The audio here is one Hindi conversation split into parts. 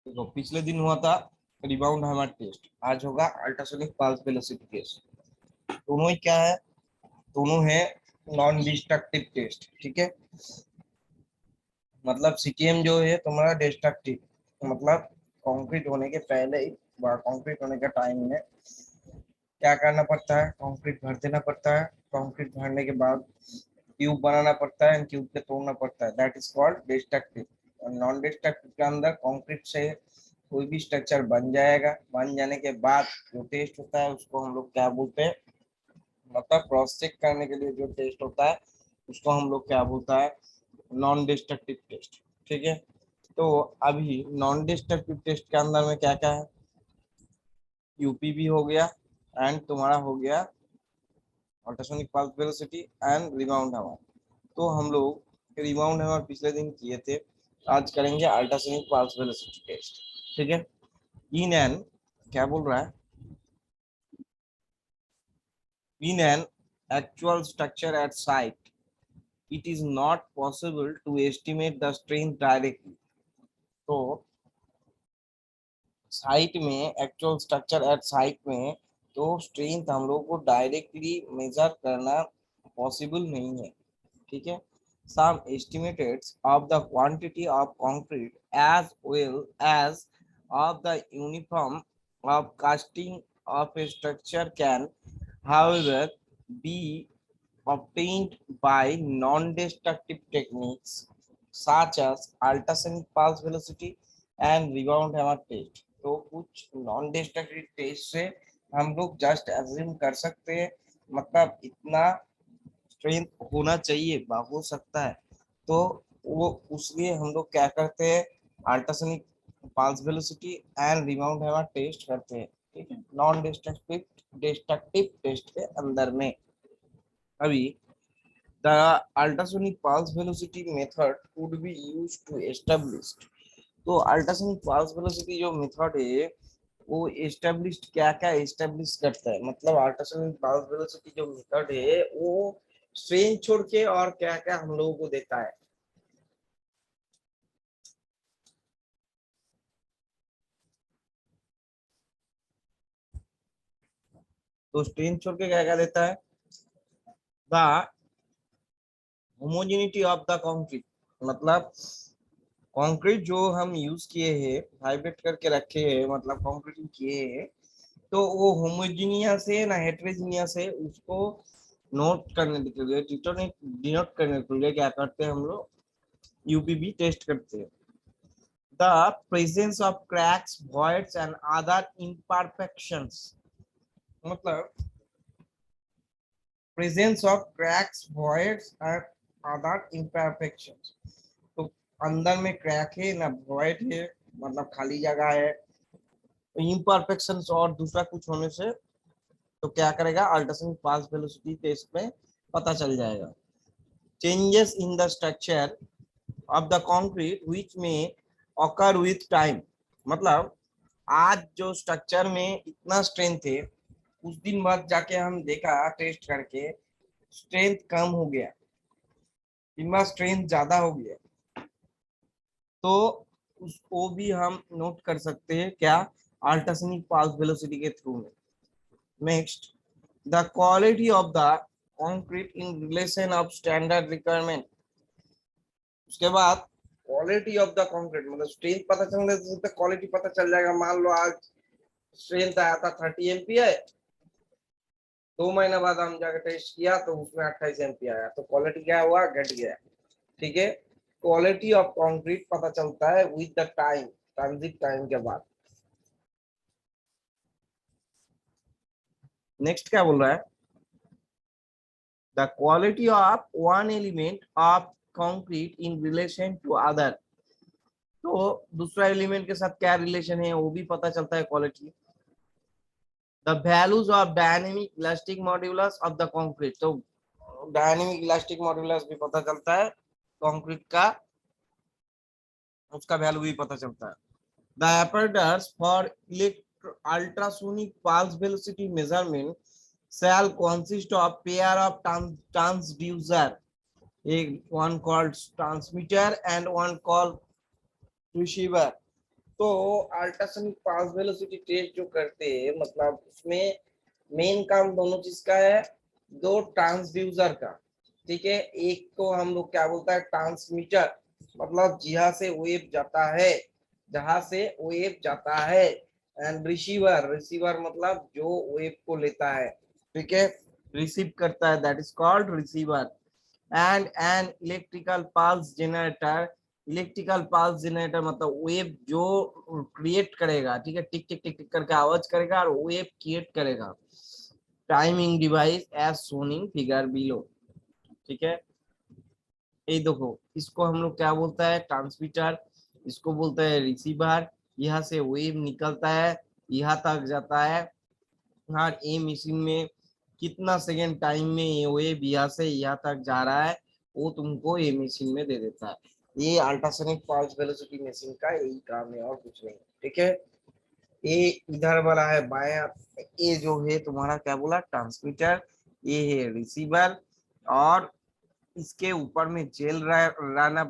देखो पिछले दिन हुआ था रिबाउंड हैमर टेस्ट, आज होगा अल्ट्रासोनिक पल्स वेलोसिटी टेस्ट। दोनों ही क्या है? दोनों है नॉन डिस्ट्रक्टिव टेस्ट। ठीक है, मतलब सीटीएम जो है तुम्हारा डिस्ट्रक्टिव, मतलब कंक्रीट होने के पहले ही कंक्रीट होने का टाइम में क्या करना पड़ता है? कंक्रीट भर देना पड़ता है। कंक्रीट भरने के बाद ट्यूब बनाना पड़ता है, ट्यूब के तोड़ना पड़ता है, दैट इज कॉल्ड डिस्ट्रक्टिव। और नॉन डिस्ट्रक्टिव के अंदर कंक्रीट से कोई भी स्ट्रक्चर बन जाएगा, बन जाने के बाद जो टेस्ट होता है उसको हम लोग क्या बोलते हैं? मतलब क्रॉस चेक करने के लिए जो टेस्ट होता है उसको हम लोग क्या बोलता है? Non destructive test. ठीक है, तो अभी नॉन डिस्ट्रक्टिव टेस्ट के अंदर में क्या क्या है? यूपी भी हो गया एंड तुम्हारा हो गया ultrasonic pulse velocity and rebound hammer. तो हम लोग रिबाउंड हैमर पिछले दिन किए थे, आज करेंगे अल्ट्रासोनिक पल्स वेलोसिटी टेस्ट। ठीक है, इन एन क्या बोल रहा है? In an actual structure at site, it is not possible to estimate the strength directly. तो साइट में, एक्चुअल स्ट्रक्चर एट साइट में तो स्ट्रेंथ हम लोग को डायरेक्टली मेजर करना पॉसिबल नहीं है। ठीक है, some estimates of the quantity of concrete as well as of the uniform of casting of a structure can, however, be obtained by non-destructive techniques such as ultrasonic pulse velocity and rebound hammer test। तो कुछ नॉन डिस्ट्रक्टिव टेस्ट से हम लोग जस्ट एज्यूम कर सकते हैं, मतलब इतना स्ट्रेंथ होना चाहिए हो सकता है। तो वो उसलिए हम लोग क्या करते हैं? Ultrasonic pulse velocity and rebound hammer test करते हैं। ठीक है, नॉन डिस्ट्रक्टिव डिस्ट्रक्टिव टेस्ट के अंदर में अभी the ultrasonic pulse velocity method could be used to establish। तो अल्ट्रासोनिक पल्स वेलोसिटी जो मेथड है वो एस्टेब्लिश क्या क्या एस्टेब्लिश करता है? मतलब अल्ट्रासोनिक पल्स वेलोसिटी जो मेथड है वो स्ट्रेन छोड़ के और क्या क्या हम लोगों को देता है? तो स्ट्रेन छोड़ के क्या क्या देता है? The homogeneity of the concrete, मतलब कंक्रीट जो हम यूज किए हैं, वाइब्रेट करके रखे हैं, मतलब कंक्रीटिंग किए हैं, तो वो होमोजीनियस है ना हेट्रोजीनियस है, उसको नोट करने के लिए, डिनोट करने के लिए क्या करते हैं हम लोग? यूपीबी टेस्ट करते हैं। The presence of cracks, voids and other imperfections, मतलब presence of cracks, voids and other imperfections. तो अंदर में क्रैक है ना वॉइड है, मतलब खाली जगह है, इम्परफेक्शंस और दूसरा कुछ होने से तो क्या करेगा? अल्ट्रासोनिक पल्स वेलोसिटी टेस्ट में पता चल जाएगा। Changes in the structure of the concrete which में ऑकर विथ टाइम, मतलब आज जो स्ट्रक्चर में इतना स्ट्रेंथ है, कुछ दिन बाद जाके हम देखा टेस्ट करके स्ट्रेंथ कम हो गया, इनका स्ट्रेंथ ज्यादा हो गया, तो उसको भी हम नोट कर सकते हैं क्या? अल्ट्रासोनिक पल्स वेलोसिटी के थ्रू में। Next, the quality of the concrete in relation of standard requirement. उसके बाद क्वालिटी ऑफ द कंक्रीट, मतलब स्ट्रेंथ पता चलने से क्वालिटी पता चल जाएगा। मान लो आज स्ट्रेंथ आया था 30 MPa, 2 महीने बाद हम जाकर टेस्ट किया तो उसमें 28 MPa आया, तो क्वालिटी क्या हुआ? घट गया। ठीक है, क्वालिटी ऑफ कंक्रीट पता चलता है with the time, transit time के बाद। नेक्स्ट क्या बोल रहा है? The quality of one element of concrete in relation to other, तो दूसरा एलिमेंट के साथ क्या रिलेशन है वो भी पता चलता है quality. The values of dynamic elastic modulus of the concrete, तो डायनेमिक इलास्टिक मॉड्यूलस भी पता चलता है कंक्रीट का, उसका वैल्यू भी पता चलता है। The apparatus for ultrasonic pulse velocity measurement shall consist of pair of transducer, one called transmitter and one called receiver। तो अल्ट्रासोनिक पास वेलोसिटी टेस्ट जो करते हैं, मतलब उसमें मेन काम दोनों चीज का है, दो ट्रांसड्यूसर का। ठीक है, एक तो हम लोग क्या बोलता है ट्रांसमीटर, मतलब जहाँ से वेव जाता है, जहां से वेव जाता है, एंड रिसीवर, रिसीवर मतलब जो वेव को लेता है, ठीक है, रिसीव करता है, that is called receiver. And an electrical pulse generator, electrical pulse generator मतलब वेव जो क्रिएट करेगा, ठीक है, टिक टिक टिक टिक करके आवाज करेगा और वेव क्रिएट करेगा। Timing device as shown in figure below, ठीक है। ये देखो, इसको हम लोग क्या बोलता है ट्रांसमीटर, इसको बोलता है रिसीवर। यहाँ से वेव निकलता है, यहाँ तक जाता है, और ये मशीन में कितना सेकेंड टाइम में ये वेव यहाँ से यहाँ तक जा रहा है, वो तुमको ये मशीन में दे देता है। ये अल्ट्रासोनिक पल्स वेलोसिटी मशीन का यही काम है और कुछ नहीं, ठीक है। ये इधर वाला है बाया, ये जो है तुम्हारा क्या बोला ट्रांसमीटर, ये है रिसीवर। और इसके ऊपर में जेल लगाना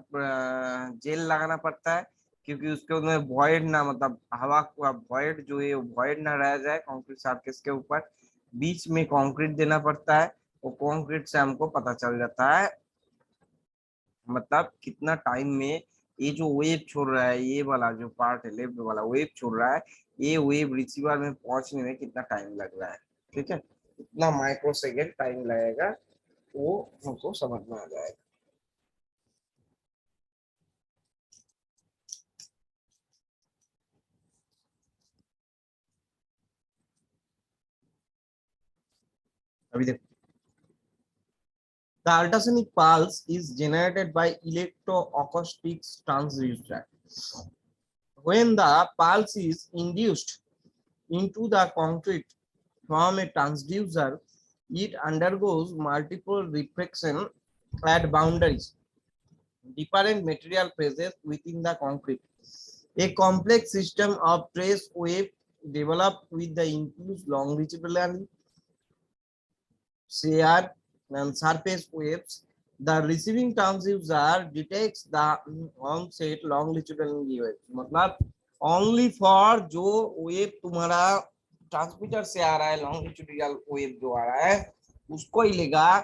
पड़ता है, क्योंकि उसके अंदर वॉइड ना, मतलब हवा का वॉइड जो है वॉइड ना रह जाए कंक्रीट सरफेस के ऊपर। बीच में कंक्रीट देना पड़ता है, वो कंक्रीट से हमको पता चल जाता है मतलब कितना टाइम में ये जो वेव छोड़ रहा है, ये वाला जो पार्ट है लेफ्ट वाला वेव छोड़ रहा है, ये वेव रिसीवर में पहुंचने में कितना टाइम लग रहा है, ठीक है, इतना माइक्रो सेकेंड टाइम लगेगा, वो हमको समझ में आ जाएगा। अभी देखो, the ultrasonic pulse is generated by electroacoustic transducer. When the pulse is induced into the concrete from a transducer, it undergoes multiple reflection at boundaries, different material phases within the concrete. A complex system of trace wave developed with the impulse longitudinally shear and surface waves. The receiving transducer detects the onset longitudinal waves, मतलब only for जो वेव तुम्हारा ट्रांसमीटर से आ रहा है, लॉन्गिट्यूडिनल वेव जो आ रहा है उसको ही लेगा,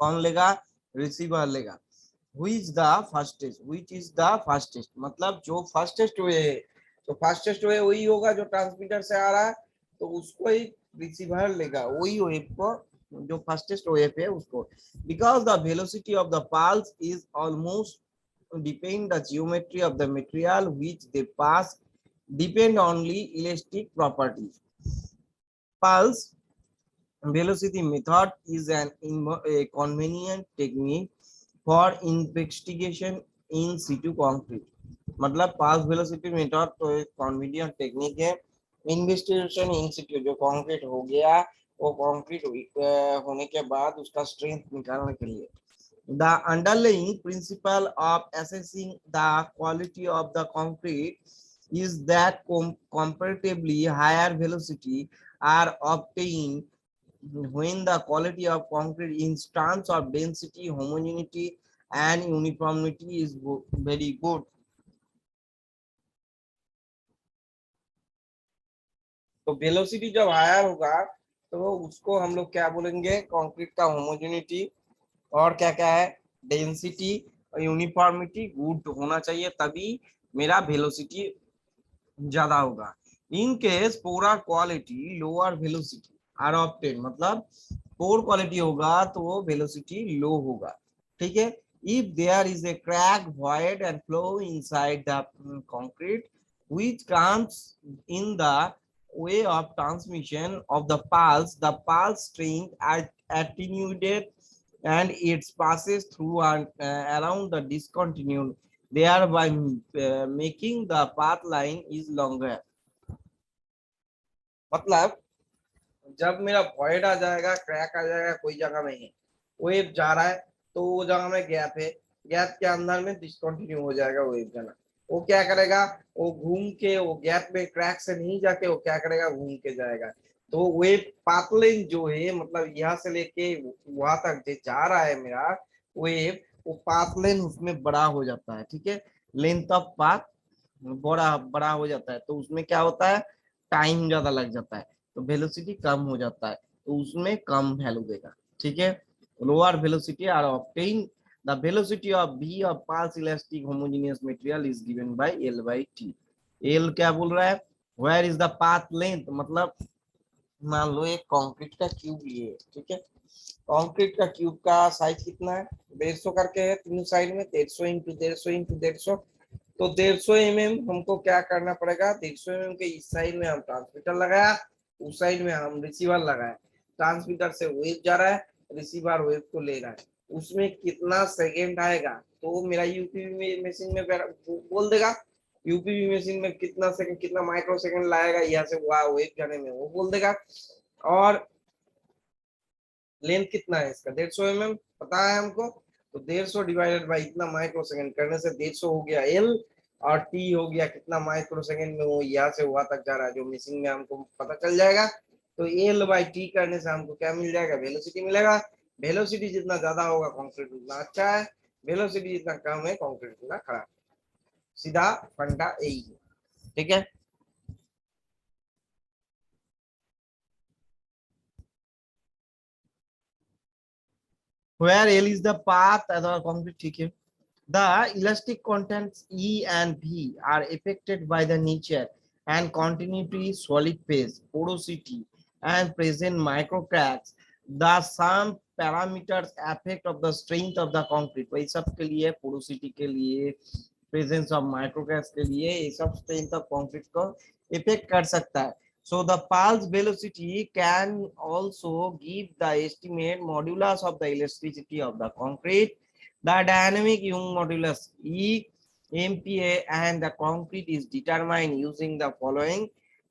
कौन लेगा, रिसीवर लेगा। which is the fastest, मतलब जो फास्टेस्ट वे है, तो फास्टेस्ट वे वही होगा जो ट्रांसमीटर से आ रहा है, तो उसको ही रिसीवर लेगा, वही वेव को, जो फास्टेस्ट वेव है उसको। Because the velocity of the pulse is almost depend the geometry of the material which they pass depend only elastic properties. Pulse velocity method is a convenient technique for investigation in situ concrete, मतलब पास वेलोसिटी मेथड तो एक कॉन्वीनियंट टेक्निक है इन्वेस्टिगेशन इन सिटू, जो कंक्रीट हो गया वो कंक्रीट होने के बाद उसका स्ट्रेंथ निकालने के लिए। The underlying principle of assessing the quality of the concrete is that comparatively higher velocity are obtained when the quality of concrete in terms of density, homogeneity and uniformity is very good. तो वेलोसिटी जब हायर होगा तो उसको हम लोग क्या बोलेंगे, कंक्रीट का होमोजेनिटी और क्या क्या है, डेंसिटी और यूनिफॉर्मिटी गुड होना चाहिए, तभी मेरा वेलोसिटी ज्यादा होगा। In case poor quality lower velocity are obtain, मतलब पोर क्वालिटी होगा तो वो वेलोसिटी लो होगा, ठीक है। If there is a crack void and flow inside the concrete which comes in the way of transmission of the pulse strength attenuated and it passes through and around the discontinued, thereby making the path line is longer। मतलब जब मेरा वॉइड आ जाएगा, क्रैक आ जाएगा कोई जगह में है, वेव जा रहा है, तो वो जगह में गैप है, गैप के अंदर में डिसकंटिन्यू हो जाएगा वेव जाना, वो क्या करेगा, वो घूम के वो गैप में क्रैक से नहीं जाके वो क्या करेगा, घूम के जाएगा। तो वेव पाथलाइन जो है, मतलब यहाँ से लेके वहां तक जो जा रहा है मेरा वेव, वो पाथलाइन उसमें बड़ा हो जाता है, ठीक है, लेंथ ऑफ पाथ बड़ा बड़ा हो जाता है तो उसमें क्या होता है, टाइम ज्यादा लग जाता है, तो वेलोसिटी कम हो जाता है, तो उसमें कम वैल्यू देगा। ठीक है, lower velocity are obtain, the velocity of v of pulse elastic homogeneous material is given by l by t। l क्या बोल रहा है, where is the path length, मतलब मान लो एक कंक्रीट का क्यूब लिए, ठीक है, कंक्रीट का क्यूब का साइज कितना है, 150 करके है तीनों साइड में, 150 इंटू 150 इंटू 150, तो 150 mm हमको क्या करना पड़ेगा, 150 mm के इस साइड में हम ट्रांसमीटर लगाया, उस साइड में हम रिसीवर लगाया, ट्रांसमीटर से वेव जा रहा है, रिसीवर वेव को ले रहा है, उसमें कितना सेकेंड आएगा, तो मेरा यूपीवी मशीन में बोल देगा, यूपीवी मशीन में कितना सेकंड कितना माइक्रो सेकंड लाएगा यहाँ से वहां वेव जाने में, वो बोल देगा। और लेंथ कितना है इसका, 150 mm पता है हमको, तो 150 डिवाइडेड बाई इतना माइक्रो सेकंड करने से 150 हो गया एल, और टी हो गया कितना माइक्रो सेकंड में वो यहाँ से वहां तक जा रहा है, जो मशीन में हमको पता चल जाएगा। तो एल बाई टी करने से हमको क्या मिल जाएगा, वेलोसिटी मिलेगा। वेलोसिटी जितना ज्यादा होगा कंक्रीट उतना अच्छा है, वेलोसिटी जितना कम है कंक्रीट उतना खराब। सीधा फंडा यही है, ठीक है। Where L is the path of the concrete, ठीक है। The elastic contents E and V are affected by the nature and continuity, solid phase, porosity, and present microcracks. The some parameters affect of the strength of the concrete. वही सब के लिए, porosity के लिए, presence of microcracks के लिए, ये सब strength of concrete को affect कर सकता है। So the pulse velocity can also give the estimate modulus of the elasticity of the concrete. The dynamic Young modulus E, MPa and the concrete is determined using the following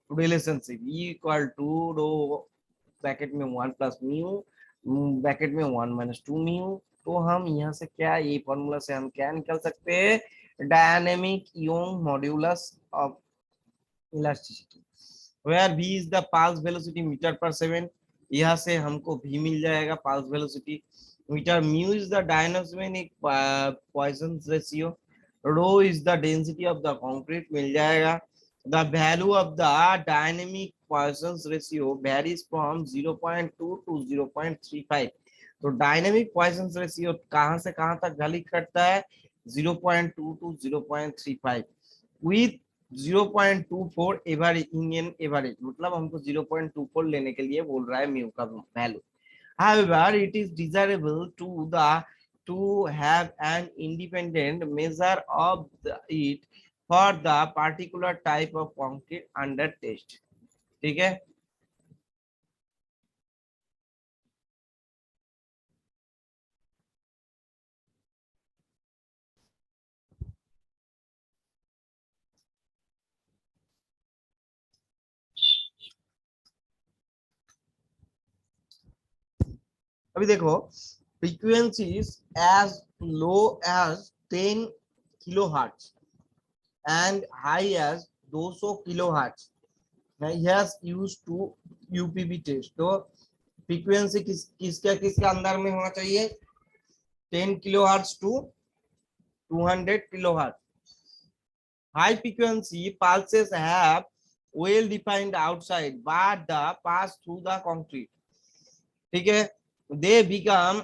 relationship: E equal to rho bracket में 1 प्लस म्यू ब्रैकेट में 1 माइनस 2 म्यू। तो हम यहाँ से क्या, ये फॉर्मूला से हम क्या निकल सकते हैं, dynamic Young modulus of elasticity, where v is the pulse velocity metre per second, यहाँ से हमको v मिल जाएगा pulse velocity metre, mu is the dynamic Poisson ratio, rho is the density of the concrete मिल जाएगा। The value of the dynamic Poisson ratio varies from 0.2 to 0.35। तो डायनेमिक पॉइसन रेशियो कहाँ से कहाँ तक वैली करता है, 0.2 to 0.35 with 0.24 average Indian average, मतलब हमको 0.24 लेने के लिए बोल रहा है म्यू का value. However, it is desirable to have an independent measure of it for the particular type of concrete under test। ठीक है, अभी देखो, frequencies as low as 10 kilohertz and high as 200 kilohertz has used to UPV test। तो फ्रीक्वेंसी किसके किसके अंदर में होना चाहिए, 10 kilohertz to 200 kilohertz। High frequency pulses have well defined outside but the pass through the concrete, ठीक है, they become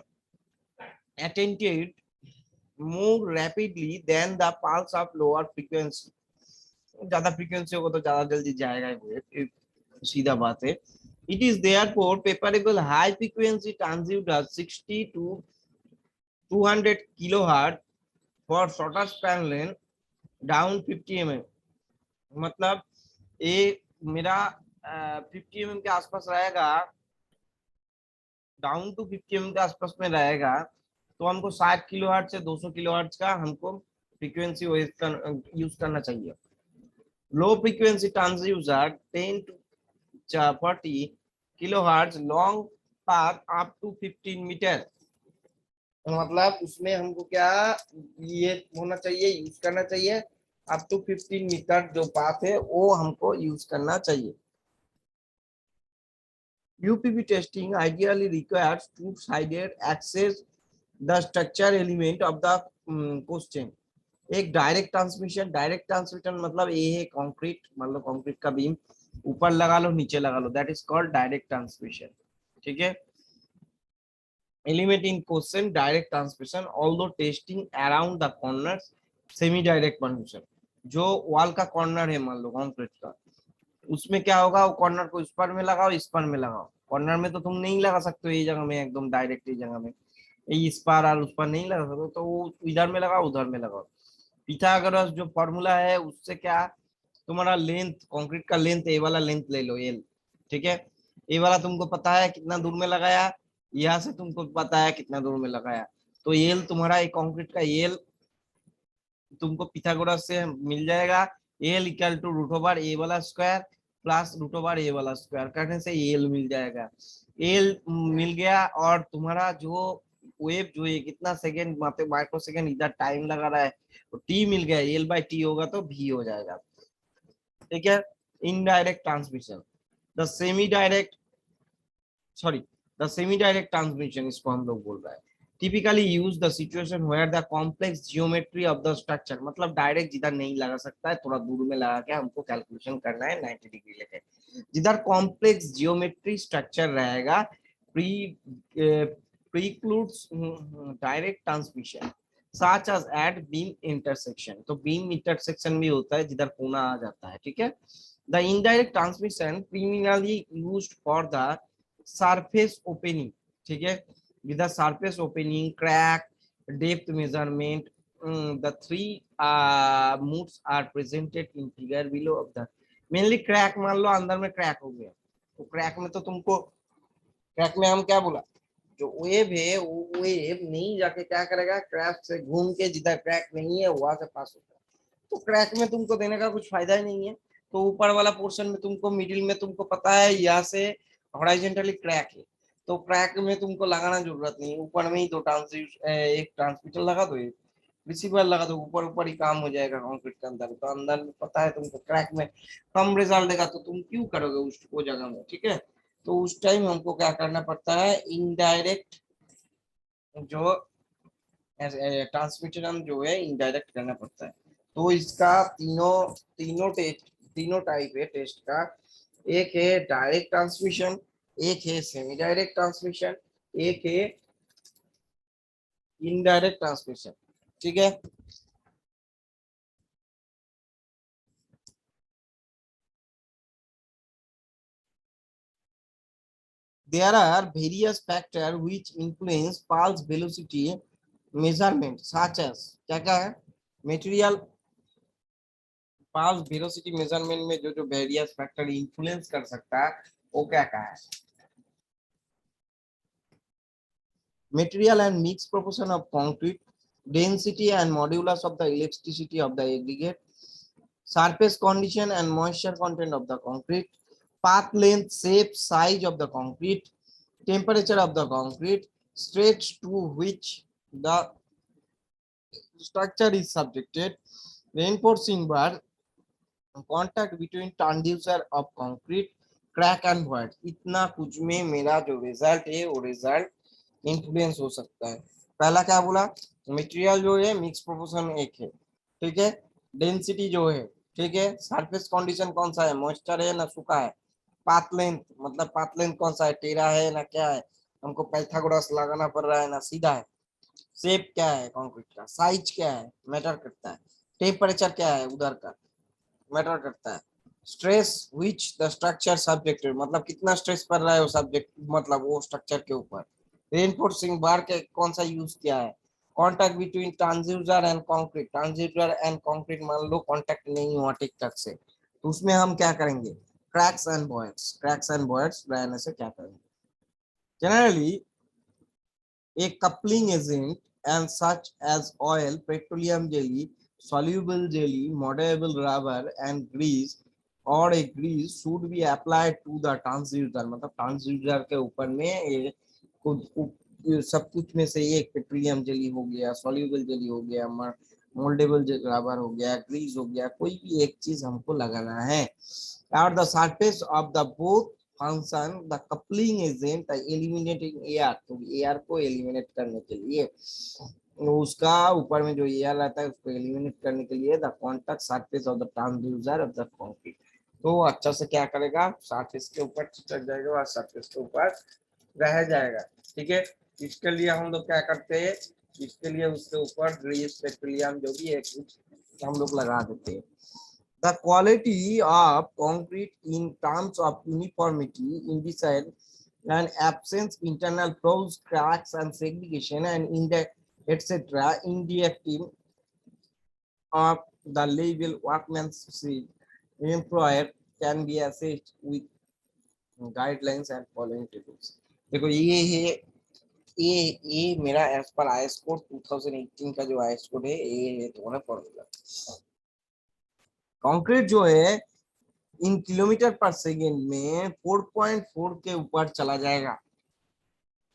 attenuated more rapidly than the pulse of lower frequency। ज्यादा फ्रीक्वेंसी होगा तो ज्यादा जल्दी जाएगा ये सीधा बात है। It is therefore preferable high frequency transducer 60 to 200 kilohertz for shorter span length down 50 mm। मतलब ये मेरा 50 mm के आसपास रहेगा, डाउन टू 50 mm के आसपास में रहेगा, तो हमको 60 किलोहर्ट्ज से 200 किलोहर्ट्ज का हमको फ्रीक्वेंसी यूज करना चाहिए। Low frequency transducer 10 to 40 kilohertz long path up to 15 metre, मतलब उसमें हमको क्या ये होना चाहिए, यूज करना चाहिए अप टू 15 मीटर जो पाथ है वो हमको यूज करना चाहिए। UPV testing ideally requires two-sided access the structure element of the question। एक डायरेक्ट ट्रांसमिशन मतलब ये है कंक्रीट, मतलब कंक्रीट का बीम ऊपर लगा लो नीचे लगा लो, that is called direct transmission. ठीक है, element in question direct transmission although testing around the corners, semi direct transmission. जो वॉल का कॉर्नर है मान लो कंक्रीट का, उसमें क्या होगा, वो कॉर्नर को इस पर में लगाओ इस पर में लगाओ, कॉर्नर में तो तुम नहीं लगा सकते हो ये जगह में एकदम डायरेक्ट, ये जगह में ये इस पर और उस पर नहीं लगा सकते, तो वो इधर में लगाओ उधर में लगाओ। पिथागोरस जो फॉर्मूला है उससे क्या, तुम्हारा लेंथ, कंक्रीट का लेंथ, ए वाला लेंथ ले लो एल। ठीक है, ए वाला तुमको पता है कितना दूर में लगाया, यहाँ से तुमको पता है कितना दूर में लगाया, तो एल तुम्हारा एक कंक्रीट का एल तुमको पिथागोरस से मिल जाएगा। L equal to root over A वाला square plus root over A वाला स्क्वायर करने से एल मिल जाएगा। एल मिल गया, और तुम्हारा जो वेव जो है कितना सेकेंड माइक्रो सेकेंड इधर टाइम लगा रहा है, तो टी मिल गया, एल बाई टी होगा तो भी हो जाएगा। ठीक है, indirect transmission, the semi direct, sorry, the semi direct transmission इसको हम लोग बोल रहे हैं। Typically use the situation where the complex geometry of the structure, मतलब डायरेक्ट जिधर नहीं लगा सकता है थोड़ा दूर में लगा के हमको कैलकुलेशन करना है 90 डिग्री लेके, जिधर कॉम्प्लेक्स जियोमेट्री स्ट्रक्चर रहेगा, pre precludes direct transmission such as at beam intersection. तो बीम इंटरसेक्शन भी होता है जिधर कोना आ जाता है। ठीक है, the indirect transmission primarily used for the surface opening. ठीक है, with the surface opening, crack, depth measurement, the three modes are presented in figure below of the, mainly crack, मान लो अंदर में क्रैक हो गया, तो क्रैक में तो तुमको, क्रैक में हम क्या बोला, जो वेव है वो वेव नहीं जाके क्या करेगा, क्रैक से घूम के जिधर क्रैक नहीं है वहां से पास होता है, तो क्रैक में तुमको देने का कुछ फायदा ही नहीं है। तो ऊपर वाला पोर्शन में तुमको, मिडिल में तुमको पता है यहाँ से हॉराइजेंटली क्रैक है, तो क्रैक में तुमको लगाना जरूरत नहीं है, ऊपर में ही दो एक ट्रांसमीटर लगा दो, एक रिसीवर लगा दो, ऊपर ऊपर ही काम हो जाएगा कंक्रीट के अंदर। तो अंदर में पता है तुमको क्रैक में कम रिजल्ट देगा, तो तुम क्यों करोगे उस वो जगह में। ठीक है, तो उस टाइम हमको क्या करना पड़ता है, इनडायरेक्ट जो ट्रांसमिशन जो है इनडायरेक्ट करना पड़ता है। तो इसका तीनों तीनों टेस्ट, तीनों टाइप है टेस्ट का, एक है डायरेक्ट ट्रांसमिशन, एक है सेमी डायरेक्ट ट्रांसमिशन, एक है इनडायरेक्ट ट्रांसमिशन। ठीक है, there are various factors which influence pulse velocity measurement such as, क्या क्या है, मटेरियल pulse velocity measurement में जो जो वेरियस फैक्टर इन्फ्लुएंस कर सकता है वो क्या क्या है, material and mixed proportion of concrete, density and modulus of the elasticity of the aggregate, surface condition and moisture content of the concrete, path length, shape, size of the concrete, temperature of the concrete, stress to which the structure is subjected, reinforcing bar, contact between transducer of concrete, crack and void। इतना कुछ में मेरा जो रिजल्ट है वो रिजल्ट इन्फ्लुएंस हो सकता है। पहला क्या बोला, मटेरियल जो है मिक्स प्रोपोर्शन में एक है। ठीक है, डेंसिटी जो है, ठीक है, सरफेस कंडीशन कौन सा है, मॉइस्चर है ना सूखा है, पाथ लेंथ मतलब पाथ लेंथ कौन सा है, टेढ़ा है ना क्या है, हमको पाइथागोरस लगाना पड़ रहा है ना सीधा है, शेप क्या है कंक्रीट का, साइज क्या है मैटर करता है, टेम्परेचर क्या है उधर का मैटर करता है, stress which the structure subjected मतलब कितना स्ट्रेस पड़ रहा है वो सब्जेक्ट मतलब वो स्ट्रक्चर के ऊपर, रेनफोर्सिंग बार के कौन सा यूज किया है, contact between transducer and concrete, transducer and concrete मान लो कांटेक्ट नहीं हुआ ठीक ठाक से, तो उसमें हम क्या करेंगे, क्रैक्स एंड वॉइड्स रहने से क्या करेंगे, generally a coupling agent and such as oil, petroleum jelly, soluble jelly, moldable rubber and grease or a grease should be applied to the transducer, मतलब ट्रांसड्यूसर के ऊपर में ये सब कुछ में से एक पेट्रोलियम जेली हो गया, सॉल्यूबल जेली हो गया, मोल्डेबल रबर हो गया, ग्रीस हो गया, कोई भी एक चीज हमको लगाना है। और the surface of the both function the coupling agent eliminating air, तो एयर को एलिमिनेट करने के लिए उसका ऊपर में जो एयर रहता है उसको एलिमिनेट करने के लिए the contact surface of the transducer of the concrete, तो अच्छा से क्या करेगा, सरफेस के ऊपर चिपक जाएगा और सरफेस के ऊपर रह जाएगा। ठीक है, इसके लिए हम लोग क्या करते हैं, इसके लिए उसके ऊपर ग्रीस पेट्रोलियम जो भी है कुछ हम लोग लगा देते हैं। The quality of concrete in terms of uniformity, indices, and absence internal flaws, cracks, and segregation, and in the etc. indicative of the level workmanship employer can be assessed with guidelines and following tables। देखो ये है, ये मेरा एज पर आईएस कोड 2018 का जो आईएस कोड है ये है तुम्हारा फॉर्मूला। कंक्रीट जो है इन किलोमीटर पर सेकेंड में 4.4 के ऊपर चला जाएगा,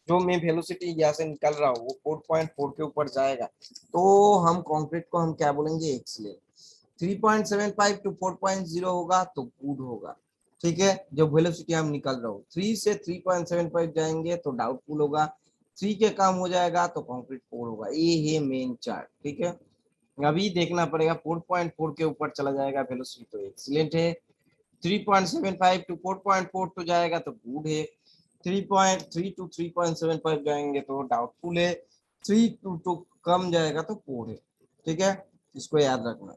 जो मैं वेलोसिटी यहाँ से निकल रहा हूँ वो 4.4 के ऊपर जाएगा, तो हम कंक्रीट को हम क्या बोलेंगे, एक्सीलेंट। 3.75 टू 4.0 होगा तो गुड होगा। ठीक है, जो वेलोसिटी हम निकल रहा हूँ 3 से 3.75 जाएंगे तो डाउटफुल होगा, 3 के कम हो जाएगा तो कंक्रीट 4 होगा। ये है मेन चार्ट। ठीक है, अभी देखना पड़ेगा 4.4 के ऊपर चला जाएगा वेलोसिटी तो एक्सीलेंट है, 3.75 टू 4.4 तो जाएगा तो गुड है, 3.3 टू 3.75 जाएंगे तो डाउटफुल है, 3 टू कम जाएगा तो पोर है। ठीक है, इसको याद रखना।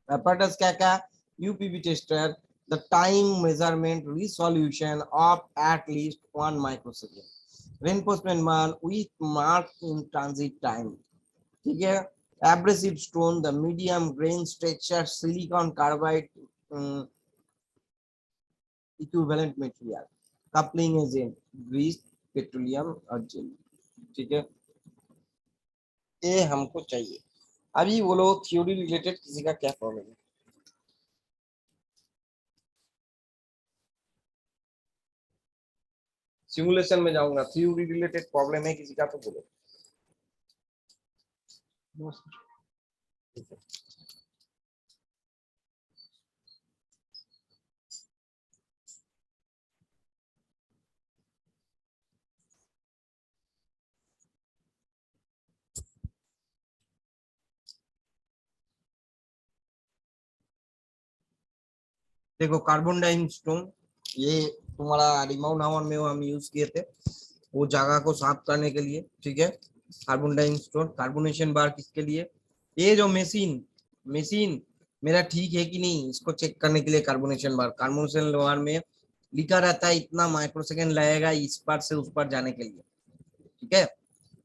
apparatus क्या क्या, UPV tester, the time measurement resolution of at least 1 microsecond, reinforcement मान with mark in transit time. ठीक है, abrasive stone, the medium grain structure, silicon carbide equivalent material, coupling agent, grease, petroleum और जेल। ठीक है, ये हमको चाहिए। अभी बोलो थ्योरी रिलेटेड किसी का क्या प्रॉब्लम है? सिमुलेशन में जाऊंगा, थ्योरी रिलेटेड प्रॉब्लम है किसी का तो बोलो। ठीक है, देखो कार्बन डाइऑक्साइड ये तुम्हारा रिमाउंट हावर में हम यूज किए थे वो जगह को साफ करने के लिए। ठीक है, कार्बन डाइऑक्साइड कार्बोनेशन बार किसके लिए, ये जो मशीन मशीन मेरा ठीक है कि नहीं इसको चेक करने के लिए कार्बोनेशन बार में लिखा रहता है इतना माइक्रोसेकंड लगेगा इस पार से उस पार जाने के लिए। ठीक है,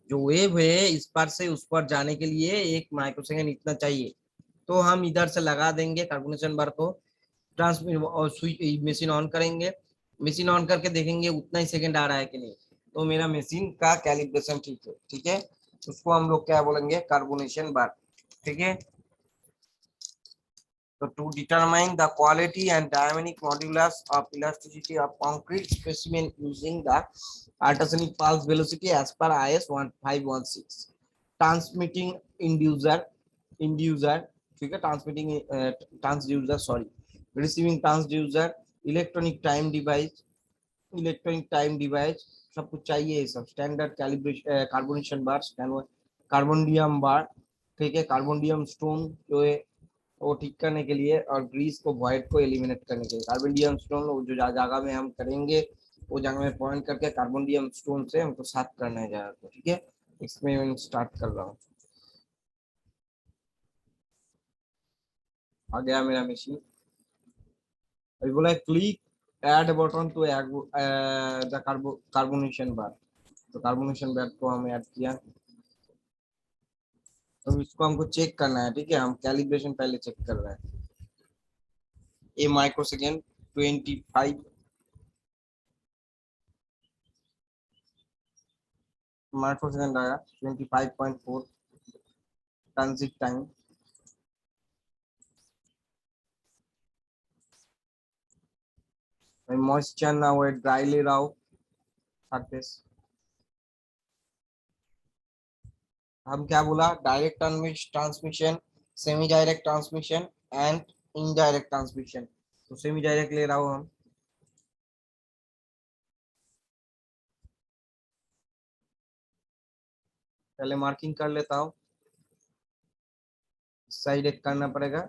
जो वेव है इस पार से उस पार जाने के लिए 1 माइक्रोसेकंड इतना चाहिए, तो हम इधर से लगा देंगे कार्बोनेशन बार को, ट्रांसमिट और स्विच मशीन ऑन करेंगे, मशीन ऑन करके देखेंगे उतना ही सेकंड आ रहा है कि नहीं, तो मेरा मशीन का कैलिब्रेशन ठीक है। ठीक है, उसको हम लोग क्या बोलेंगे, कार्बोनेशन बार। ठीक है, so to determine the quality and dynamic modulus of elasticity of concrete specimen using the ultrasonic pulse velocity as per IS 1516, transmitting inducer, ठीक है, transducer sorry, receiving transducer, electronic time device, सब कुछ चाहिए ये सब, स्टैंडर्ड कैलिब्रेशन कार्बोनेशन बार, कार्बोनियम बार। ठीक है, कार्बोनियम स्टोन जो है वो ठीक करने के लिए, और ग्रीस को वॉइड को एलिमिनेट करने के लिए, कार्बोनियम स्टोन जो जगह में हम करेंगे वो जगह में पॉइंट करके कार्बोनियम स्टोन से हमको साफ करना है जगह को। ठीक है, एक्सपेरिमेंट स्टार्ट कर रहा हूँ। आ गया मेरा मशीन, अभी बोला click add button to the carbonation bar, तो कार्बोनेशन बार को हम ऐड किया, तो इसको हमको चेक करना है। ठीक है, हम कैलिब्रेशन पहले चेक कर रहे हैं, ए माइक्रो सेकेंड 25 माइक्रो सेकेंड आया, 25.4 ट्रांजिट टाइम। मॉइस्चर ना हुए ड्राईली रहो सरफेस। हम क्या बोला, direct transmission, semi direct transmission and indirect transmission, तो सेमी डायरेक्ट ले रहा हूँ हम। पहले मार्किंग कर लेता हूँ, इस साइड एक करना पड़ेगा,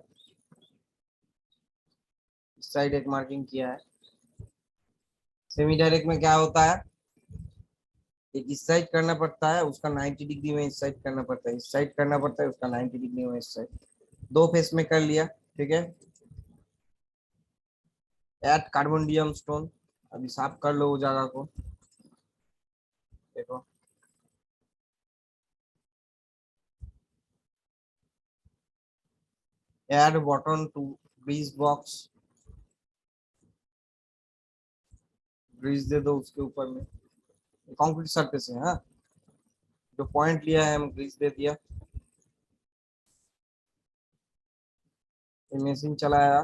इस साइड एक मार्किंग किया है। सेमी डायरेक्ट में क्या होता है, एक इस साइड करना पड़ता है, उसका 90 डिग्री में इस साइड करना पड़ता है, इस साइड करना पड़ता है, उसका 90 डिग्री में इस साइड, दो फेस में कर लिया। ठीक है, ऐड कार्बोनियम स्टोन, अभी साफ कर लो उस जगह को। देखो add button to grease box, grease दे दो उसके ऊपर में, कंक्रीट सरफेस है। हाँ, जो पॉइंट लिया है हम ग्रीस दे दिया, मशीन चलाया,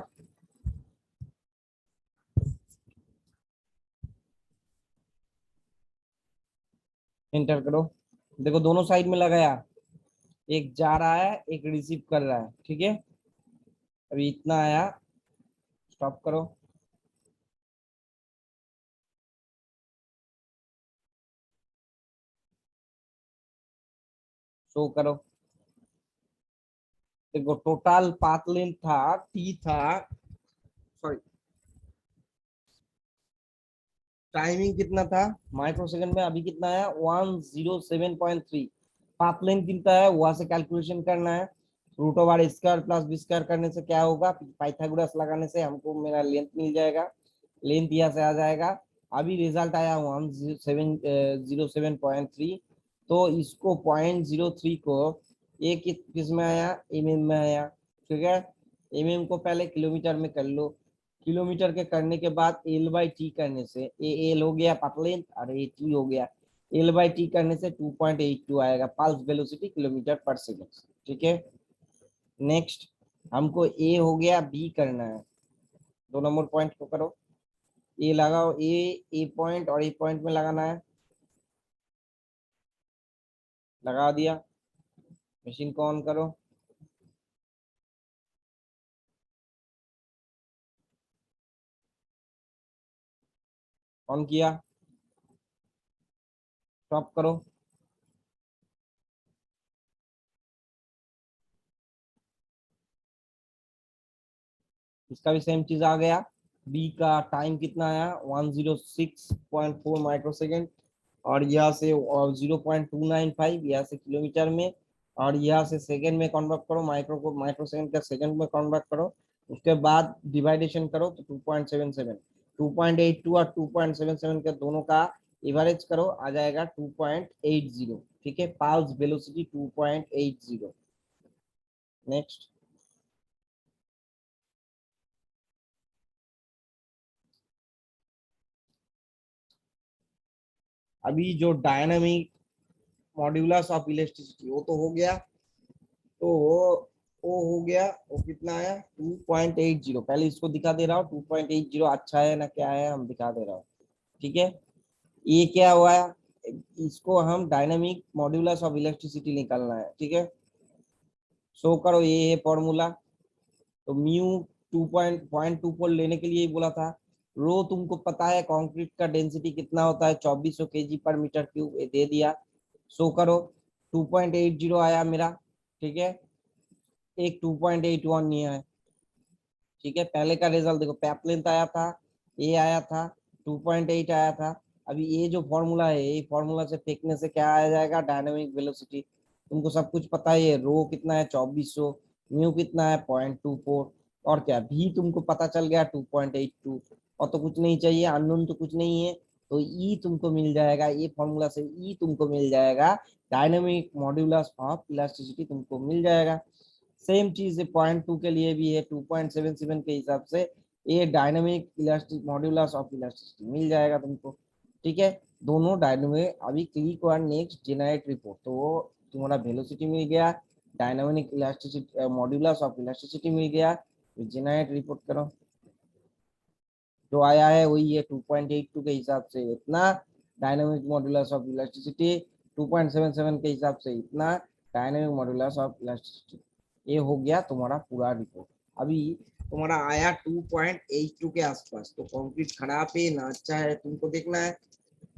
एंटर करो। देखो दोनों साइड में लगाया, एक जा रहा है एक रिसीव कर रहा है। ठीक है, अभी इतना आया, स्टॉप करो। शो करो। देखो टोटल पाथ लेंथ था टी था, सॉरी टाइमिंग कितना था माइक्रो सेकंड में, अभी कितना है 107.3। पाथ लेंथ कितना है वहां से कैलकुलेशन करना है, root over square plus B square करने से क्या होगा, पाइथागोरस लगाने से हमको मेरा लेंथ मिल जाएगा, लेंथ यहाँ से आ जाएगा। अभी रिजल्ट आया 107.3, तो इसको 0.03 को एक किस में आया, एमएम में आया। ठीक है, एमएम को पहले किलोमीटर में कर लो, किलोमीटर के करने के बाद एल बाई टी करने से ए एल हो गया पाथ लेंथ और ए टी हो गया, एल बाई टी करने से 2.82 आएगा पल्स वेलोसिटी किलोमीटर पर सेकेंड। ठीक है, नेक्स्ट हमको ए हो गया, बी करना है, 2 नंबर पॉइंट को करो, ए लगाओ, ए पॉइंट और ए पॉइंट में लगाना है, लगा दिया। मशीन को ऑन करो, ऑन किया, स्टॉप करो। इसका भी सेम चीज आ गया, बी का टाइम कितना आया 106.4 माइक्रो सेकेंड, और यहाँ से 0.295, यहाँ से किलोमीटर में, और यहाँ से सेकंड में कन्वर्ट करो, माइक्रो को माइक्रो सेकंड का सेकंड में कन्वर्ट करो, उसके बाद डिवाइडेशन करो तो 2.77, 2.82 और 2.77 के दोनों का एवरेज करो, आ जाएगा 2.80। ठीक है, पल्स वेलोसिटी 2.80। नेक्स्ट, अभी जो डायनामिक मॉड्यूलस ऑफ इलेक्ट्रिसिटी वो तो हो गया, तो वो हो गया, वो कितना आया 2.80। पहले इसको दिखा दे रहा हूँ 2.80 अच्छा है ना क्या है, हम दिखा दे रहा हूँ। ठीक है, ये क्या हुआ है, इसको हम डायनामिक मॉड्यूलस ऑफ इलेक्ट्रिसिटी निकालना है। ठीक है, शो करो, ये है फॉर्मूला। तो म्यू 2.24 लेने के लिए ही बोला था। रो तुमको पता है कंक्रीट का डेंसिटी कितना होता है, 2400 केजी पर मीटर क्यूब, ये दे दिया। शो करो, 2.80 आया मेरा। ठीक है, एक 2.81 नहीं है। ठीक है, पहले का रिजल्ट देखो, पैप लेंथ आया था, ये आया था, 2.8 आया था। अभी ये जो फॉर्मूला है, ये फॉर्मूला से फेंकने से क्या आ जाएगा, डायनामिक वेलोसिटी। तुमको सब कुछ पता है, ये रो कितना है 2400, म्यू कितना है 0.24, और क्या भी तुमको पता चल गया 2.82, और तो कुछ नहीं चाहिए, अननोन तो कुछ नहीं है। तो ई तुमको मिल जाएगा, ये फॉर्मूला से ई तुमको मिल जाएगा, डायनामिक मॉड्यूलस ऑफ इलास्टिसिटी तुमको मिल जाएगा। सेम चीज 0.2 के लिए भी है, 2.77 के हिसाब से ये dynamic elastic modulus of elasticity मिल जाएगा तुमको। ठीक है, दोनों डायनामिक। अभी क्लिक और नेक्स्ट जेनरेट रिपोर्ट, तो तुम्हारा वेलोसिटी मिल गया, dynamic elasticity modulus of elasticity मिल गया। जेनरेट रिपोर्ट करो, जो आया है वही है 2.82 के हिसाब से इतना, डायनामिक मॉड्यूलस ऑफ इलास्टिसिटी 2.77 के हिसाब से इतना, डायनामिक मॉड्यूलस ऑफ इलास्टिसिटी। ये हो गया तुम्हारा पूरा रिपोर्ट। अभी तुम्हारा आया 2.82 के आसपास, तो कंक्रीट खराब है ना अच्छा है तुमको देखना है,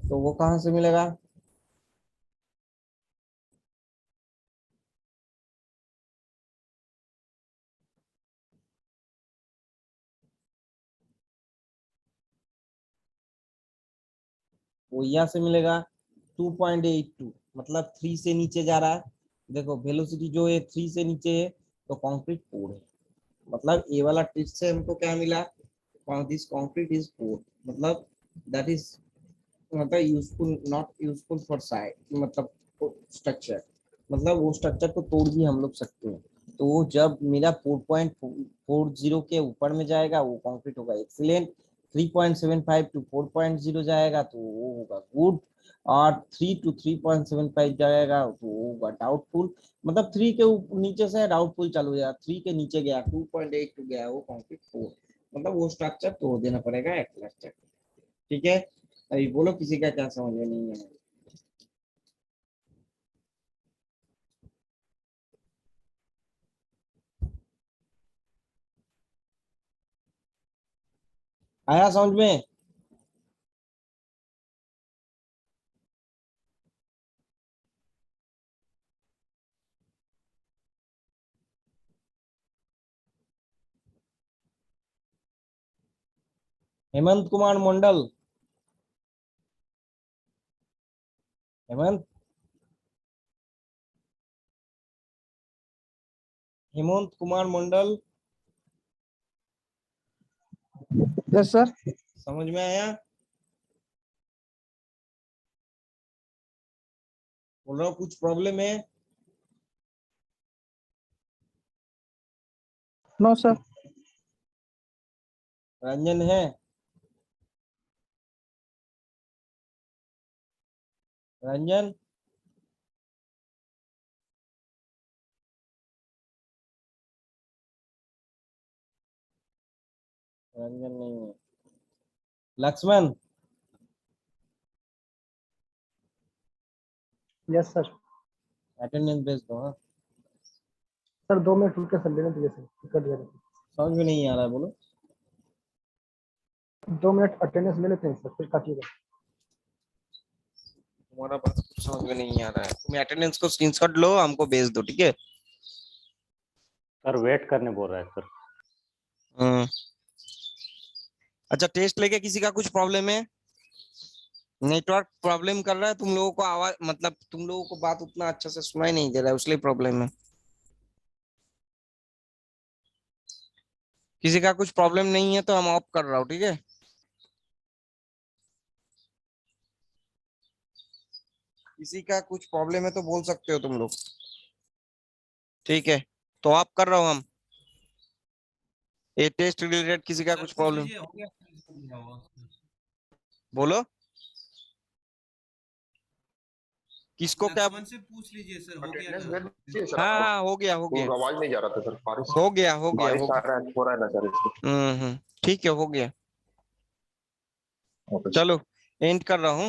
तो वो कहाँ से मिलेगा, वो यहाँ से मिलेगा 2.82, मतलब 3 से नीचे जा रहा है। देखो वेलोसिटी जो है 3 से नीचे है, तो कंक्रीट पोर है। मतलब ये वाला ट्रिक से हमको क्या मिला, दिस कंक्रीट इज पोर, मतलब दैट इज, मतलब useful, not useful for side, मतलब स्ट्रक्चर, मतलब वो स्ट्रक्चर को तोड़ भी हम लोग सकते हैं। तो वो जब मेरा 4.40 के ऊपर में जाएगा वो कंक्रीट होगा एक्सीलेंट, 3.75 टू 4.0 जाएगा तो वो होगा गुड, और 3 टू 3.75 जाएगा तो वो होगा डाउटफुल। मतलब 3 के नीचे से डाउटफुल चालू हो जाएगा, 3 के नीचे गया 2.82 गया वो कंक्रीट 4, मतलब वो स्ट्रक्चर तोड़ देना पड़ेगा एक स्ट्रक्चर। ठीक है, अभी बोलो किसी का क्या समझ में नहीं है। आया समझ में? Hemant Kumar Mandal, Hemant, Hemant Kumar Mandal, yes sir. समझ में आया? बोल रहा हूँ कुछ प्रॉब्लम है? No sir. रंजन है? रंजन, रंजन नहीं है। Lakshman, yes sir. अटेंडेंस भेज दो। हाँ, सर 2 मिनट रुक के सर लेने दीजिए सर, कर दिया। समझ में नहीं आ रहा है, बोलो। 2 मिनट अटेंडेंस ले लेते हैं सर, फिर काटिएगा। तुम्हारा बात कुछ समझ में नहीं आ रहा है, तुम अटेंडेंस को स्क्रीनशॉट लो हमको भेज दो, ठीक है? सर वेट करने बोल रहा है सर। हम्म। अच्छा, टेस्ट लेके किसी का कुछ प्रॉब्लम है? नेटवर्क प्रॉब्लम कर रहा है तुम लोगों को, आवाज मतलब तुम लोगों को बात उतना अच्छा से सुनाई नहीं दे रहा है, उसलिए प्रॉब्लम है। किसी का कुछ प्रॉब्लम नहीं है तो हम ऑफ कर रहा हूँ, ठीक है? किसी का कुछ प्रॉब्लम है तो बोल सकते हो तुम लोग, ठीक है? तो ऑफ कर रहा हूँ हम। ये टेस्ट रिलेटेड किसी का सर कुछ पूछ प्रॉब्लम, लीजिए, हो गया। बोलो। किसको क्या? लक्ष्मण से पूछ लीजिए सर, हो गया अटेंडेंस ना? भेज दीजिए सर हाँ आपको। हाँ, हो गया हो वो गया आवाज नहीं जा रहा था सर, बारिश हो गया हो गया बारिश हो आ गया। रहा है, हो रहा है ना सर इसलिए। ठीक है, हो गया। ओके चलो एंड कर रहा हूँ।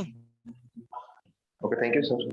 Okay, thank you sir.